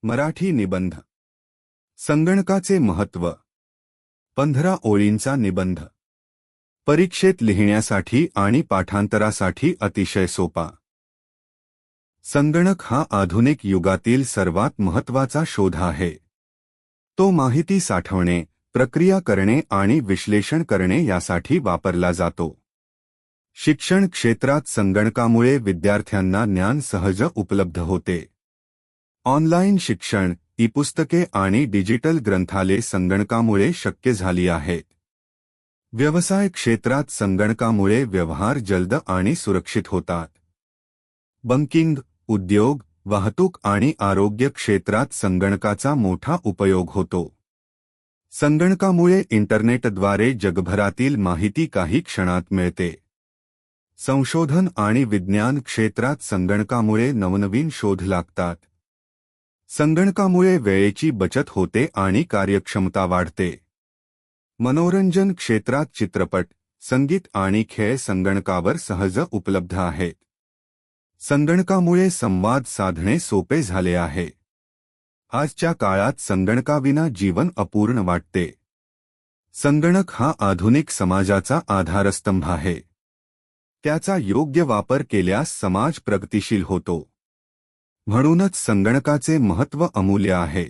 मराठी निबंध. संगणकाचे महत्त्व. 15 ओळींचा निबंध. परीक्षेत लिहिण्यासाठी आणि पाठांतरासाठी अतिशय सोपा. संगणक हा आधुनिक युगातील सर्वात महत्त्वाचा शोध आहे. तो माहिती साठवणे, प्रक्रिया करणे आणि विश्लेषण करणे यासाठी वापरला जातो. शिक्षण क्षेत्रात संगणकामुळे विद्यार्थ्यांना ज्ञान सहज उपलब्ध होते. ऑनलाईन शिक्षण, ई-पुस्तके आणि डिजिटल ग्रंथालये संगणकामुळे शक्य झाली आहेत. व्यवसाय क्षेत्रात संगणकामुळे व्यवहार जलद आणि सुरक्षित होतात. बँकिंग, उद्योग, वाहतूक आणि आरोग्य क्षेत्रात संगणकाचा मोठा उपयोग होतो. संगणकामुळे इंटरनेटद्वारे जगभरातील माहिती काही क्षणात मिळते. संशोधन आणि विज्ञान क्षेत्रात संगणकामुळे नवनवीन शोध लागतात. संगणकामुळे वेळेची बचत होते आणि कार्यक्षमता वाढते. मनोरंजन क्षेत्रात चित्रपट, संगीत आणि खेळ संगणकावर सहज उपलब्ध आहेत. संगणकामुळे संवाद साधणे सोपे झाले आहे. आजच्या काळात संगणकाविना जीवन अपूर्ण वाटते. संगणक हा आधुनिक समाजाचा आधारस्तंभ आहे. त्याचा योग्य वापर केल्यास समाज प्रगतिशील होतो. म्हणूनच संगणकाचे महत्त्व अमूल्य आहे.